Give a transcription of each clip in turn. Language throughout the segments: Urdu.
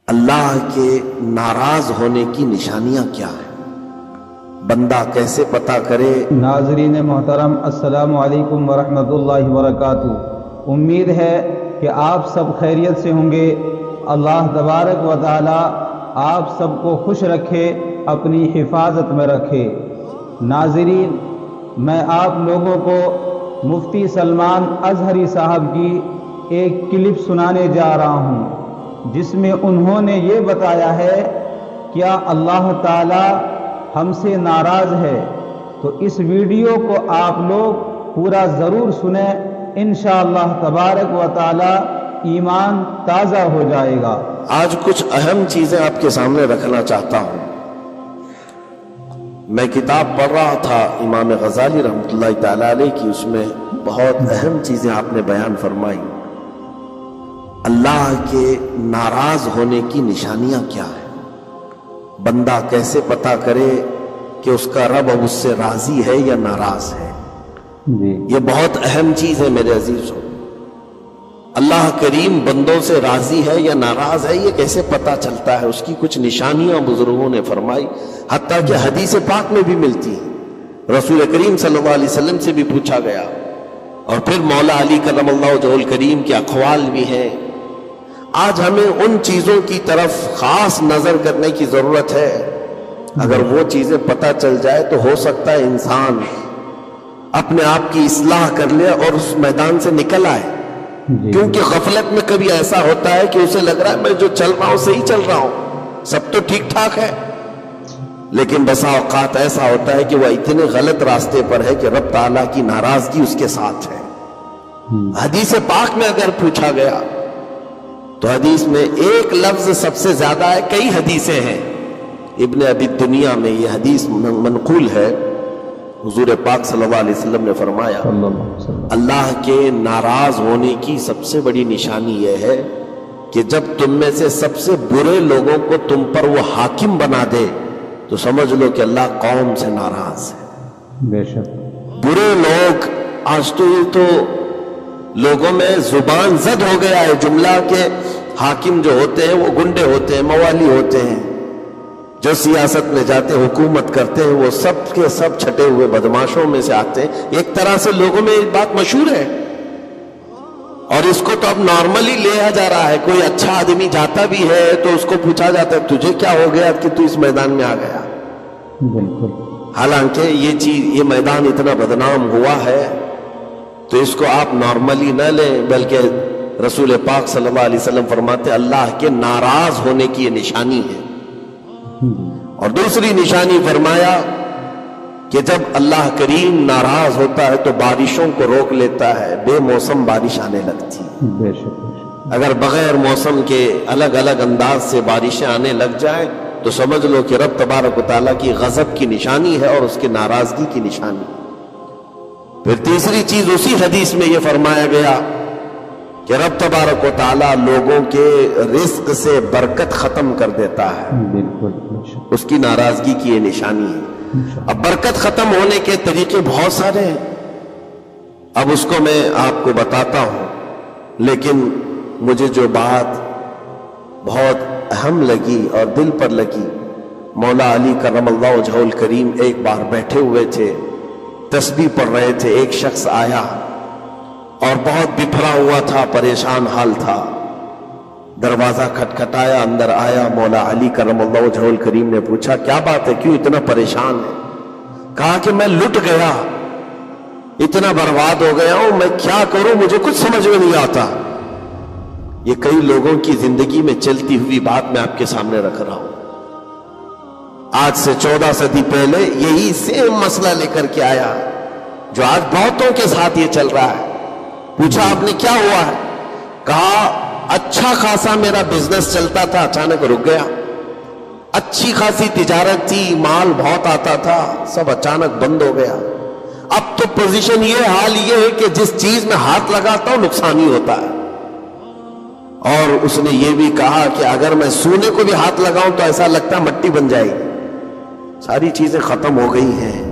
اللہ کے ناراض ہونے کی نشانیاں کیا ہیں؟ بندہ کیسے پتہ کرے؟ ناظرین محترم، السلام علیکم ورحمۃ اللہ وبرکاتہ۔ امید ہے کہ آپ سب خیریت سے ہوں گے۔ اللہ تبارک و تعالی آپ سب کو خوش رکھے، اپنی حفاظت میں رکھے۔ ناظرین، میں آپ لوگوں کو مفتی سلمان اظہری صاحب کی ایک کلپ سنانے جا رہا ہوں، جس میں انہوں نے یہ بتایا ہے کیا اللہ تعالی ہم سے ناراض ہے؟ تو اس ویڈیو کو آپ لوگ پورا ضرور سنیں، انشاءاللہ تبارک و تعالی ایمان تازہ ہو جائے گا۔ آج کچھ اہم چیزیں آپ کے سامنے رکھنا چاہتا ہوں۔ میں کتاب پڑھ رہا تھا امام غزالی رحمۃ اللہ تعالی علیہ کی، اس میں بہت اہم چیزیں آپ نے بیان فرمائی۔ اللہ کے ناراض ہونے کی نشانیاں کیا ہیں؟ بندہ کیسے پتہ کرے کہ اس کا رب اب اس سے راضی ہے یا ناراض ہے؟ یہ بہت اہم چیز ہے میرے عزیزوں۔ اللہ کریم بندوں سے راضی ہے یا ناراض ہے، یہ کیسے پتہ چلتا ہے؟ اس کی کچھ نشانیاں بزرگوں نے فرمائی، حتیٰ کہ حدیث پاک میں بھی ملتی ہیں۔ رسول کریم صلی اللہ علیہ وسلم سے بھی پوچھا گیا، اور پھر مولا علی کرم اللہ وجہہ الکریم کے اقوال بھی ہیں۔ آج ہمیں ان چیزوں کی طرف خاص نظر کرنے کی ضرورت ہے۔ اگر وہ چیزیں پتہ چل جائے تو ہو سکتا ہے انسان اپنے آپ کی اصلاح کر لے اور اس میدان سے نکل آئے۔ کیونکہ غفلت میں کبھی ایسا ہوتا ہے کہ اسے لگ رہا ہے میں جو چل رہا ہوں صحیح چل رہا ہوں، سب تو ٹھیک ٹھاک ہے، لیکن بسا اوقات ایسا ہوتا ہے کہ وہ اتنے غلط راستے پر ہے کہ رب تعالیٰ کی ناراضگی اس کے ساتھ ہے۔ حدیث پاک میں اگر پوچھا گیا تو حدیث میں ایک لفظ سب سے زیادہ ہے، کئی حدیثیں ہیں۔ ابن ابی دنیا میں یہ حدیث منقول ہے، حضور پاک صلی اللہ علیہ وسلم نے فرمایا اللہ کے ناراض ہونے کی سب سے بڑی نشانی یہ ہے کہ جب تم میں سے سب سے برے لوگوں کو تم پر وہ حاکم بنا دے تو سمجھ لو کہ اللہ قوم سے ناراض ہے۔ بے شک برے لوگ، آج تو یہ تو لوگوں میں زبان زد ہو گیا ہے جملہ کہ حاکم جو ہوتے ہیں وہ گنڈے ہوتے ہیں، موالی ہوتے ہیں، جو سیاست میں جاتے حکومت کرتے ہیں وہ سب کے سب چھٹے ہوئے بدماشوں میں سے آتے ہیں۔ ایک طرح سے لوگوں میں ایک بات مشہور ہے، اور اس کو تو اب نارملی لیا جا رہا ہے۔ کوئی اچھا آدمی جاتا بھی ہے تو اس کو پوچھا جاتا ہے تجھے کیا ہو گیا کہ تو اس میدان میں آ گیا؟ بالکل۔ حالانکہ یہ میدان اتنا بدنام ہوا ہے تو اس کو آپ نارملی نہ لیں، بلکہ رسول پاک صلی اللہ علیہ وسلم فرماتے اللہ کے ناراض ہونے کی یہ نشانی ہے۔ اور دوسری نشانی فرمایا کہ جب اللہ کریم ناراض ہوتا ہے تو بارشوں کو روک لیتا ہے، بے موسم بارش آنے لگتی ہے۔ بے شک۔ اگر بغیر موسم کے الگ الگ انداز سے بارشیں آنے لگ جائیں تو سمجھ لو کہ رب تبارک و تعالیٰ کی غضب کی نشانی ہے اور اس کی ناراضگی کی نشانی۔ پھر تیسری چیز اسی حدیث میں یہ فرمایا گیا کہ رب تبارک و تعالیٰ لوگوں کے رزق سے برکت ختم کر دیتا ہے، بالکل۔ اس کی ناراضگی کی یہ نشانی ہے۔ اب برکت ختم ہونے کے طریقے بہت سارے ہیں، اب اس کو میں آپ کو بتاتا ہوں، لیکن مجھے جو بات بہت اہم لگی اور دل پر لگی، مولا علی کرم اللہ وجہہ الکریم ایک بار بیٹھے ہوئے تھے، تسبیح پڑھ رہے تھے، ایک شخص آیا اور بہت بپھرا ہوا تھا، پریشان حال تھا۔ دروازہ کھٹکھٹایا، اندر آیا، مولا علی کرم اللہ وجہہ الکریم نے پوچھا کیا بات ہے، کیوں اتنا پریشان ہے؟ کہا کہ میں لٹ گیا، اتنا برباد ہو گیا ہوں، میں کیا کروں، مجھے کچھ سمجھ میں نہیں آتا۔ یہ کئی لوگوں کی زندگی میں چلتی ہوئی بات میں آپ کے سامنے رکھ رہا ہوں۔ آج سے 14 صدی پہلے یہی سیم مسئلہ لے کر کے آیا جو آج بہتوں کے ساتھ یہ چل رہا ہے۔ پوچھا آپ نے کیا ہوا ہے؟ کہا اچھا خاصا میرا بزنس چلتا تھا، اچانک رک گیا، اچھی خاصی تجارت تھی، مال بہت آتا تھا، سب اچانک بند ہو گیا۔ اب تو پوزیشن یہ، حال یہ ہے کہ جس چیز میں ہاتھ لگاتا ہوں نقصان ہی ہوتا ہے۔ اور اس نے یہ بھی کہا کہ اگر میں سونے کو بھی ہاتھ لگاؤں تو ایسا لگتا ہے مٹی بن جائے گی، ساری چیزیں ختم ہو گئی ہیں۔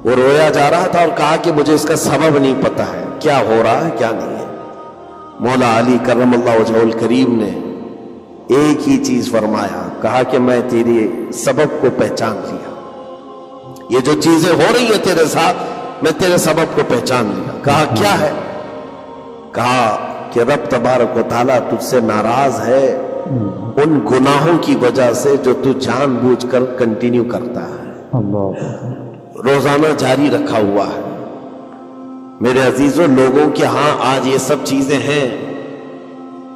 وہ رویا جا رہا تھا اور کہا کہ مجھے اس کا سبب نہیں پتا ہے، کیا ہو رہا ہے کیا نہیں ہے۔ مولا علی کرم اللہ وجہہ الکریم نے ایک ہی چیز فرمایا, کہا کہ میں تیری سبب کو پہچان لیا, یہ جو چیزیں ہو رہی ہیں تیرے ساتھ میں تیرے سبب کو پہچان لیا. کہا کیا ہے؟ کہا کہ رب تبارک و تعالیٰ تجھ سے ناراض ہے ان گناہوں کی وجہ سے جو تو جان بوجھ کر کنٹینیو کرتا ہے, روزانہ جاری رکھا ہوا ہے. میرے عزیزوں, لوگوں کے ہاں آج یہ سب چیزیں ہیں,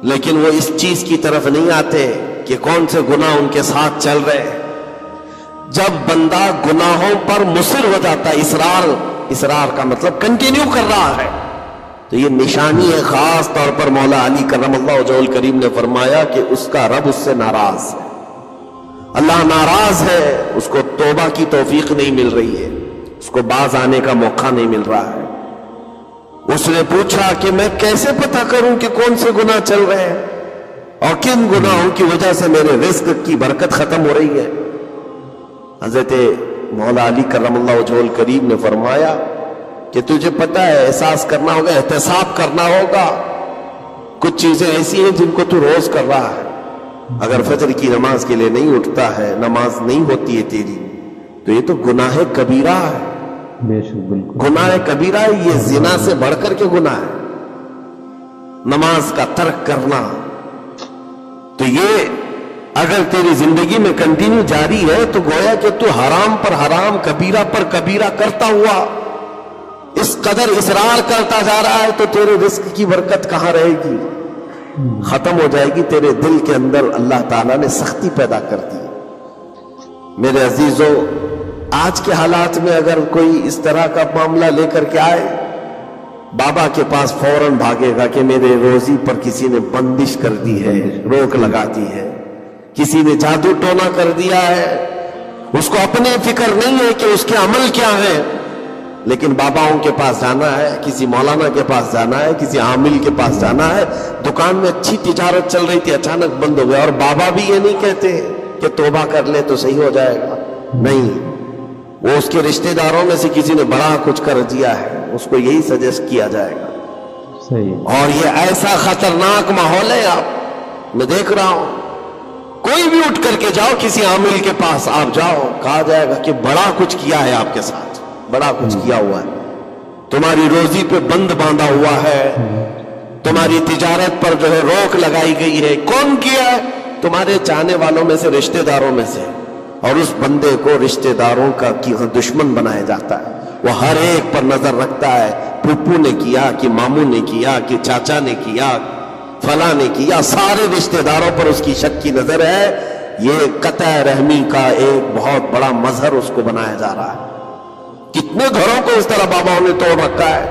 لیکن وہ اس چیز کی طرف نہیں آتے کہ کون سے گناہ ان کے ساتھ چل رہے ہیں. جب بندہ گناہوں پر مصر ہو جاتا ہے, اسرار کا مطلب کنٹینیو کر رہا ہے, تو یہ نشانی ہے. خاص طور پر مولا علی کرم اللہ وجہہ الکریم نے فرمایا کہ اس کا رب اس سے ناراض ہے, اللہ ناراض ہے, اس کو توبہ کی توفیق نہیں مل رہی ہے, اس کو باز آنے کا موقع نہیں مل رہا ہے. اس نے پوچھا کہ میں کیسے پتہ کروں کہ کون سے گناہ چل رہے ہیں اور کن گناہوں کی وجہ سے میرے رزق کی برکت ختم ہو رہی ہے. حضرت مولا علی کرم اللہ وجہہ الکریم نے فرمایا کہ تجھے پتہ ہے, احساس کرنا ہوگا, احتساب کرنا ہوگا. کچھ چیزیں ایسی ہیں جن کو تو روز کر رہا ہے, اگر فجر کی نماز کے لیے نہیں اٹھتا ہے, نماز نہیں ہوتی ہے تیری, تو یہ تو گناہ کبیرہ ہے. بے شک بالکل گناہ کبیرہ ہے, یہ زنا سے بڑھ کر کے گناہ ہے. نماز کا ترک کرنا, تو یہ اگر تیری زندگی میں کنٹینیو جاری ہے تو گویا کہ تو حرام پر حرام, کبیرہ پر کبیرہ کرتا ہوا اس قدر اصرار کرتا جا رہا ہے, تو تیرے رزق کی برکت کہاں رہے گی؟ ختم ہو جائے گی. تیرے دل کے اندر اللہ تعالیٰ نے سختی پیدا کر دی. میرے عزیزوں, آج کے حالات میں اگر کوئی اس طرح کا معاملہ لے کر کے آئے, بابا کے پاس فوراً بھاگے گا کہ میرے روزی پر کسی نے بندش کر دی ہے, روک لگا دی ہے, کسی نے جادو ٹونا کر دیا ہے. اس کو اپنی فکر نہیں ہے کہ اس کے عمل کیا ہے, لیکن باباؤں کے پاس جانا ہے, کسی مولانا کے پاس جانا ہے, کسی عامل کے پاس جانا ہے. دکان میں اچھی تجارت چل رہی تھی, اچانک بند ہو گیا, اور بابا بھی یہ نہیں کہتے کہ توبہ کر لے تو صحیح ہو جائے گا. نہیں, وہ اس کے رشتہ داروں میں سے کسی نے بڑا کچھ کر دیا ہے, اس کو یہی سجیسٹ کیا جائے گا. صحیح. اور یہ ایسا خطرناک ماحول ہے, آپ میں دیکھ رہا ہوں, کوئی بھی اٹھ کر کے جاؤ کسی عامل کے پاس آپ جاؤ, کہا جائے گا کہ بڑا کچھ کیا ہے آپ کے ساتھ, بڑا کچھ کیا ہوا ہے, تمہاری روزی پہ بند باندھا ہوا ہے, تمہاری تجارت پر جو ہے روک لگائی گئی ہے. کون کیا ہے؟ تمہارے چاہنے والوں میں سے, رشتہ داروں میں سے. اور اس بندے کو رشتہ داروں کا دشمن بنایا جاتا ہے. وہ ہر ایک پر نظر رکھتا ہے, پھپھو نے کیا کہ ماموں نے کیا کہ چاچا نے کیا, فلاں نے کیا, سارے رشتہ داروں پر اس کی شک کی نظر ہے. یہ قطع رحمی کا ایک بہت بڑا مظہر اس کو بنایا جا رہا ہے. کتنے گھروں کو اس طرح باباؤں نے توڑ رکھا ہے,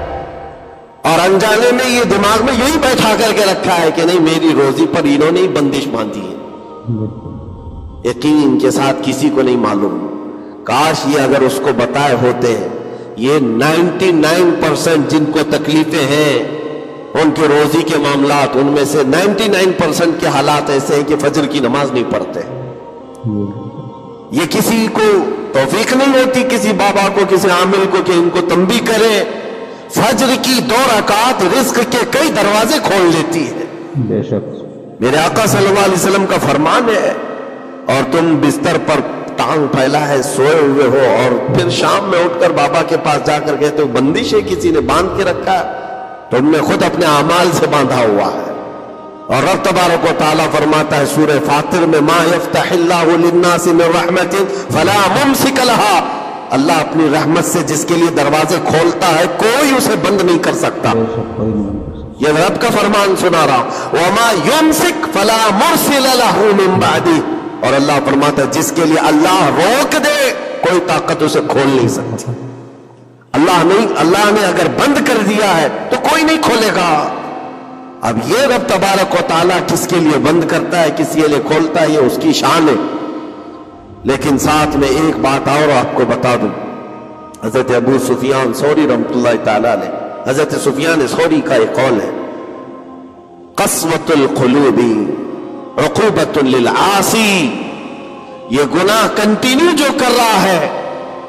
اور انجانے میں یہ دماغ میں یہی بیٹھا کر کے رکھا ہے کہ نہیں, میری روزی پر انہوں نے بندش باندھی ہے. یقین کے ساتھ کسی کو نہیں معلوم. کاش یہ اگر اس کو بتائے ہوتے ہیں. یہ 99% جن کو تکلیفیں ہیں ان کے روزی کے معاملات, ان میں سے 99% کے حالات ایسے ہیں کہ فجر کی نماز نہیں پڑھتے. یہ کسی کو توفیق نہیں ہوتی, کسی بابا کو, کسی عامل کو, کہ ان کو تنبیہ کرے. فجر کی 2 رکعت رزق کے کئی دروازے کھول دیتی ہے. بے شک میرے آقا صلی اللہ علیہ وسلم کا فرمان ہے, اور تم بستر پر ٹانگ پھیلا ہے سوئے ہوئے ہو, اور پھر شام میں اٹھ کر بابا کے پاس جا کر کہتے ہو بندش ہے, کسی نے باندھ کے رکھا ہے, تو ان نے خود اپنے اعمال سے باندھا ہوا ہے. اور رب تبارک و تعالیٰ فرماتا ہے سورہ فاطر میں, ما یفتح اللہ للناس من رحمت فلا ممسک لها, اللہ اپنی رحمت سے جس کے لیے دروازے کھولتا ہے کوئی اسے بند نہیں کر سکتا. یہ رب کا فرمان سنا رہا ہوں, وما یمسک فلا مرسل له من بعده, اور اللہ فرماتا ہے جس کے لیے اللہ روک دے کوئی طاقت اسے کھول نہیں سکتی. اللہ نے اگر بند کر دیا ہے تو کوئی نہیں کھولے گا. اب یہ رب تبارک و تعالیٰ کس کے لیے بند کرتا ہے, کس کے لیے کھولتا ہے, یہ اس کی شان ہے. لیکن ساتھ میں ایک بات اور آپ کو بتا دوں. حضرت ابو سفیان ثوری رحمۃ اللہ تعالیٰ علیہ, حضرت سفیان ثوری کا ایک قول ہے, قسوۃ القلوب عقوبۃ للعاصی, یہ گناہ کنٹینیو جو کر رہا ہے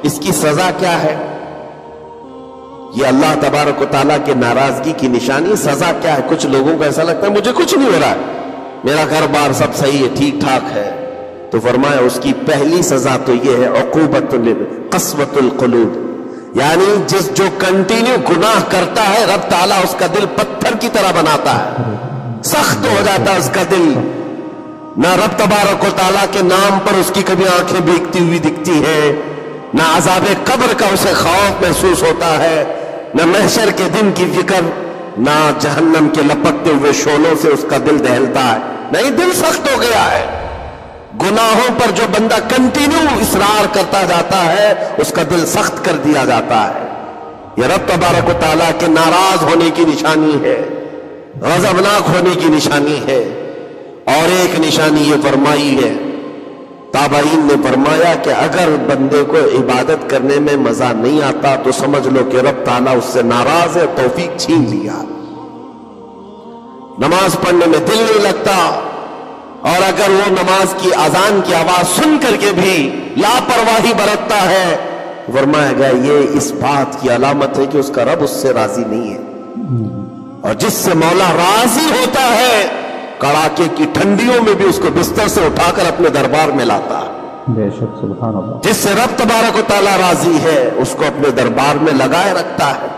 اس کی سزا کیا ہے؟ یہ اللہ تبارک و تعالیٰ کے ناراضگی کی نشانی. سزا کیا ہے؟ کچھ لوگوں کو ایسا لگتا ہے مجھے کچھ نہیں ہو رہا ہے, میرا گھر بار سب صحیح ہے، ٹھیک ٹھاک ہے، تو فرمایا اس کی پہلی سزا تو یہ ہے عقوبت قسوۃ القلوب، یعنی جو کنٹینیو گناہ کرتا ہے رب تعالیٰ اس کا دل پتھر کی طرح بناتا ہے، سخت ہو جاتا ہے اس کا دل، نہ رب تبارک و تعالیٰ کے نام پر اس کی کبھی آنکھیں بھیگتی ہوئی دکھتی ہیں، نہ عذاب قبر کا اسے خوف محسوس ہوتا ہے، نہ محشر کے دن کی فکر، نہ جہنم کے لپکتے ہوئے شعلوں سے اس کا دل دہلتا ہے، نہیں، دل سخت ہو گیا ہے۔ گناہوں پر جو بندہ کنٹینیو اصرار کرتا جاتا ہے اس کا دل سخت کر دیا جاتا ہے۔ یہ رب تبارک و تعالیٰ کے ناراض ہونے کی نشانی ہے، غضبناک ہونے کی نشانی ہے۔ اور ایک نشانی یہ فرمائی ہے، تابعین نے فرمایا کہ اگر بندے کو عبادت کرنے میں مزہ نہیں آتا تو سمجھ لو کہ رب تعالیٰ اس سے ناراض ہے، توفیق چھین لیا، نماز پڑھنے میں دل نہیں لگتا، اور اگر وہ نماز کی اذان کی آواز سن کر کے بھی لاپرواہی برتتا ہے، فرمایا گیا یہ اس بات کی علامت ہے کہ اس کا رب اس سے راضی نہیں ہے، اور جس سے مولا راضی ہوتا ہے کڑاکے کی ٹھنڈیوں میں بھی اس کو بستر سے اٹھا کر اپنے دربار میں لاتا ہے۔ بے شک، سبحان اللہ۔ جس سے رب تبارک و تعالیٰ راضی ہے اس کو اپنے دربار میں لگائے رکھتا ہے،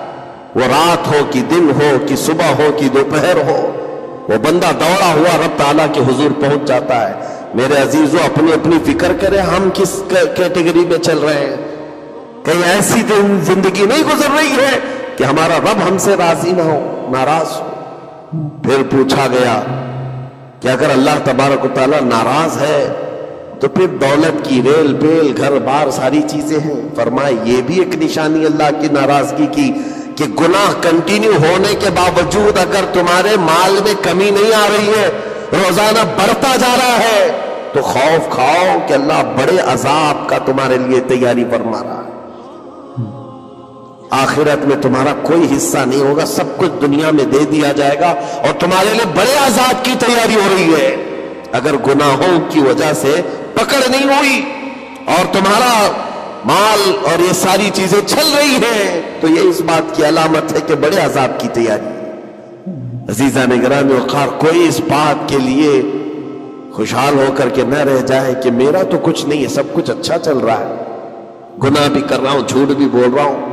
وہ رات ہو کہ دن ہو کہ صبح ہو کہ دوپہر ہو، وہ بندہ دوڑا ہوا رب تعالیٰ کے حضور پہنچ جاتا ہے۔ میرے عزیزو، اپنی اپنی فکر کریں، ہم کس کیٹیگری میں چل رہے ہیں؟ کہیں ایسی زندگی نہیں گزر رہی ہے کہ ہمارا رب ہم سے راضی نہ ہو، ناراض ہو؟ پھر پوچھا گیا کہ اگر اللہ تبارک و تعالیٰ ناراض ہے تو پھر دولت کی ریل پیل، گھر بار، ساری چیزیں ہیں؟ فرمائے یہ بھی ایک نشانی اللہ کی ناراضگی کی کہ گناہ کنٹینیو ہونے کے باوجود اگر تمہارے مال میں کمی نہیں آ رہی ہے، روزانہ بڑھتا جا رہا ہے، تو خوف کھاؤ کہ اللہ بڑے عذاب کا تمہارے لیے تیاری فرما رہا ہے۔ آخرت میں تمہارا کوئی حصہ نہیں ہوگا، سب کچھ دنیا میں دے دیا جائے گا، اور تمہارے لیے بڑے عذاب کی تیاری ہو رہی ہے۔ اگر گناہوں کی وجہ سے پکڑ نہیں ہوئی اور تمہارا مال اور یہ ساری چیزیں چل رہی ہیں تو یہ اس بات کی علامت ہے کہ بڑے عذاب کی تیاری ہے۔ عزیزان گرامی وقار، کوئی اس بات کے لیے خوشحال ہو کر کے نہ رہ جائے کہ میرا تو کچھ نہیں ہے، سب کچھ اچھا چل رہا ہے، گناہ بھی کر رہا ہوں، جھوٹ بھی بول رہا ہوں،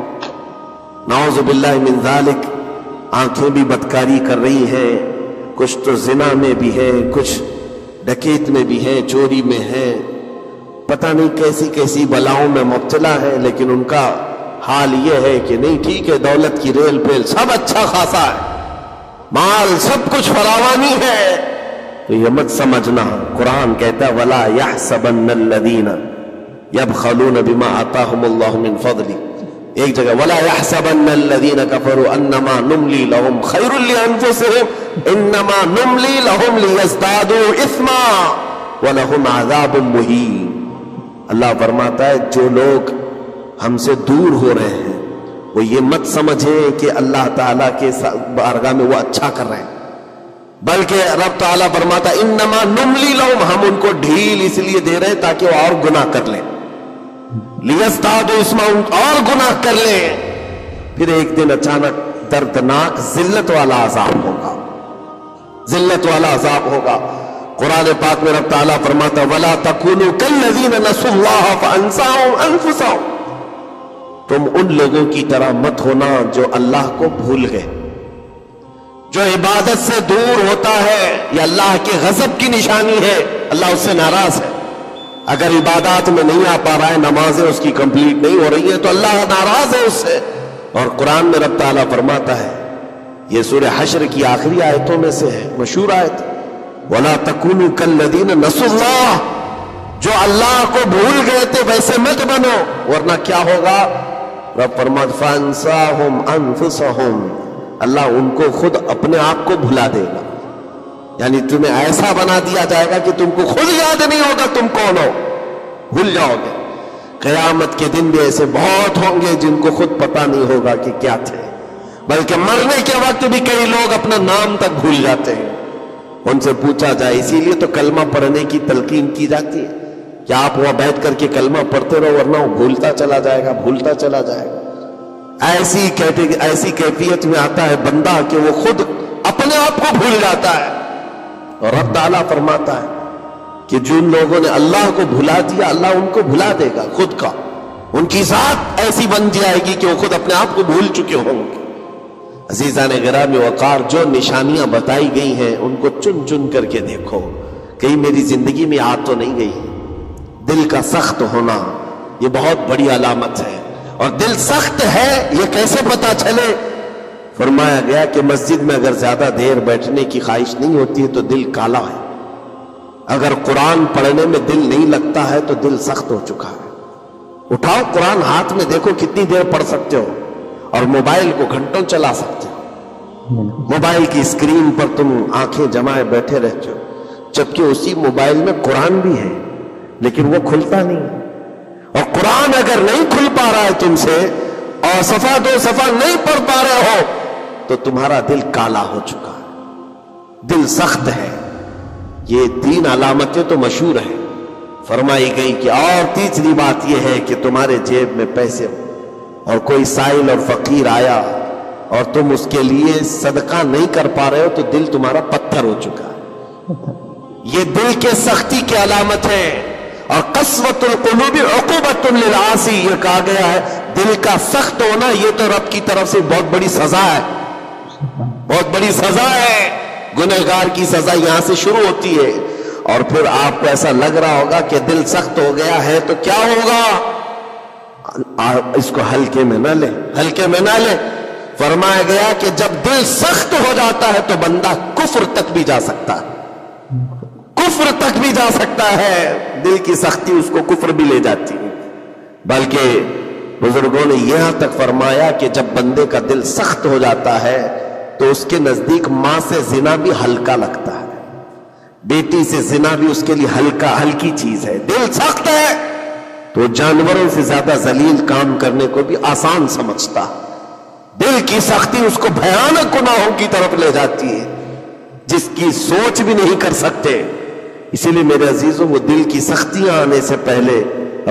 نعوذ باللہ من ذالک، آنکھیں بھی بدکاری کر رہی ہیں، کچھ تو زنا میں بھی ہے، کچھ ڈکیت میں بھی ہے، چوری میں ہے، پتہ نہیں کیسی کیسی بلاؤں میں مبتلا ہے، لیکن ان کا حال یہ ہے کہ نہیں، ٹھیک ہے، دولت کی ریل پیل سب اچھا خاصا ہے، مال سب کچھ فراوانی ہے، تو یہ مت سمجھنا، قرآن کہتا ہے وَلَا يَحْسَبَنَّ الَّذِينَ يَبْخَلُونَ بِمَا آتَاهُمُ اللَّهُ مِنْ فَضْلِهِ، ایک جگہ وَلَا يَحْسَبَنَّ الَّذِينَ كَفَرُوا أَنَّمَا نُمْلِي لَهُمْ خَيْرٌ لِأَنفُسِهِمْ إِنَّمَا نُمْلِي لَهُمْ لِيَزْدَادُوا إِثْمًا وَلَهُمْ عَذَابٌ مُهِينٌ۔ اللہ فرماتا ہے جو لوگ ہم سے دور ہو رہے ہیں وہ یہ مت سمجھیں کہ اللہ تعالیٰ کے بارگاہ میں وہ اچھا کر رہے ہیں، بلکہ رب تعالیٰ فرماتا ہے انما نملی لہم، ہم ان کو ڈھیل اس لیے دے رہے ہیں تاکہ وہ اور گناہ کر لیں، لیزدادوا اثما، اور گناہ کر لیں، پھر ایک دن اچانک دردناک ذلت والا عذاب ہوگا، ذلت والا عذاب ہوگا۔ قرآن پاک میں رب تعالیٰ فرماتا وَلَا تَكُونُوا كَالَّذِينَ نَسُوا اللَّهَ فَأَنسَاهُمْ أَنفُسَهُمْ، تم ان لوگوں کی طرح مت ہونا جو اللہ کو بھول گئے، جو عبادت سے دور ہوتا ہے، یہ اللہ کے غضب کی نشانی ہے، اللہ اس سے ناراض ہے۔ اگر عبادات میں نہیں آ پا رہا ہے، نمازیں اس کی کمپلیٹ نہیں ہو رہی ہیں تو اللہ ناراض ہے اس سے۔ اور قرآن میں رب تعالیٰ فرماتا ہے، یہ سورہ حشر کی آخری آیتوں میں سے ہے، مشہور آیت، وَلَا تَكُونُوا كَالَّذِينَ نَسُوا اللَّهَ، جو اللہ کو بھول گئے تھے ویسے مت بنو، ورنہ کیا ہوگا؟ رب فرماتا فَأَنسَاهُمْ أَنفُسَهُمْ، اللہ ان کو خود اپنے آپ کو بھلا دے گا، یعنی تمہیں ایسا بنا دیا جائے گا کہ تم کو خود یاد نہیں ہوگا تم کون ہو، بھول جاؤ گے۔ قیامت کے دن بھی ایسے بہت ہوں گے جن کو خود پتہ نہیں ہوگا کہ کیا تھے، بلکہ مرنے کے وقت بھی کئی لوگ اپنا نام تک بھول جاتے ہیں۔ ان سے پوچھا جائے، اسی لیے تو کلمہ پڑھنے کی تلقین کی جاتی ہے کہ آپ وہاں بیٹھ کر کے کلمہ پڑھتے رہو، ورنہ وہ بھولتا چلا جائے گا، بھولتا چلا جائے گا۔ ایسی کیفیت میں آتا ہے بندہ کہ وہ خود اپنے آپ کو بھول جاتا ہے، اور رب تعالیٰ فرماتا ہے کہ جن لوگوں نے اللہ کو بھلا دیا اللہ ان کو بھلا دے گا خود کا. ان کی ذات ایسی بن جائے گی کہ وہ خود اپنے آپ کو بھول چکے ہوں گے. عزیزان گرامی وقار، جو نشانیاں بتائی گئی ہیں ان کو چن چن کر کے دیکھو، کہیں میری زندگی میں آ تو نہیں گئی. دل کا سخت ہونا یہ بہت بڑی علامت ہے. اور دل سخت ہے یہ کیسے پتا چلے؟ فرمایا گیا کہ مسجد میں اگر زیادہ دیر بیٹھنے کی خواہش نہیں ہوتی ہے تو دل کالا ہے. اگر قرآن پڑھنے میں دل نہیں لگتا ہے تو دل سخت ہو چکا ہے. اٹھاؤ قرآن ہاتھ میں، دیکھو کتنی دیر پڑھ سکتے ہو. اور موبائل کو گھنٹوں چلا سکتے ہو. موبائل کی اسکرین پر تم آنکھیں جمائے بیٹھے رہتے ہو، جبکہ اسی موبائل میں قرآن بھی ہے لیکن وہ کھلتا نہیں ہے. اور قرآن اگر نہیں کھل پا رہا ہے تم سے اور صفحہ دو صفحہ نہیں پڑھ پا رہے ہو تو تمہارا دل کالا ہو چکا ہے، دل سخت ہے. یہ 3 علامتیں تو مشہور ہیں. فرمائی گئی کہ اور تیسری بات یہ ہے کہ تمہارے جیب میں پیسے ہو اور کوئی سائل اور فقیر آیا اور تم اس کے لیے صدقہ نہیں کر پا رہے ہو تو دل تمہارا پتھر ہو چکا ہے. یہ دل کے سختی کی علامت ہے. اور قسوۃ القلوب عقوبۃ للعاصی، یہ کہا گیا ہے دل کا سخت ہونا یہ تو رب کی طرف سے بہت بڑی سزا ہے، بہت بڑی سزا ہے. گنہگار کی سزا یہاں سے شروع ہوتی ہے. اور پھر آپ کو ایسا لگ رہا ہوگا کہ دل سخت ہو گیا ہے تو کیا ہوگا؟ اس کو ہلکے میں نہ لیں، ہلکے میں نہ لیں. فرمایا گیا کہ جب دل سخت ہو جاتا ہے تو بندہ کفر تک بھی جا سکتا ہے، کفر تک بھی جا سکتا ہے. دل کی سختی اس کو کفر بھی لے جاتی ہے. بلکہ بزرگوں نے یہاں تک فرمایا کہ جب بندے کا دل سخت ہو جاتا ہے تو اس کے نزدیک ماں سے زنا بھی ہلکا لگتا ہے، بیٹی سے زنا بھی اس کے لیے ہلکی چیز ہے. دل سخت ہے تو جانوروں سے زیادہ ذلیل کام کرنے کو بھی آسان سمجھتا. دل کی سختی اس کو بھیانک گناہوں کی طرف لے جاتی ہے جس کی سوچ بھی نہیں کر سکتے. اسی لیے میرے عزیزوں، وہ دل کی سختیاں آنے سے پہلے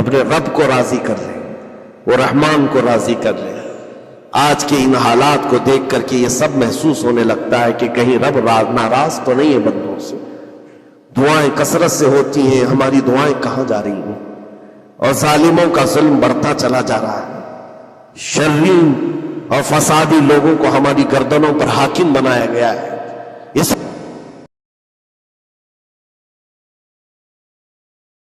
اپنے رب کو راضی کر لیں، وہ رحمان کو راضی کر لیں. آج کے ان حالات کو دیکھ کر کے یہ سب محسوس ہونے لگتا ہے کہ کہیں رب ناراض تو نہیں ہے بندوں سے. دعائیں کثرت سے ہوتی ہیں، ہماری دعائیں کہاں جا رہی ہیں؟ اور ظالموں کا ظلم بڑھتا چلا جا رہا ہے. شریر اور فسادی لوگوں کو ہماری گردنوں پر حاکم بنایا گیا ہے. اس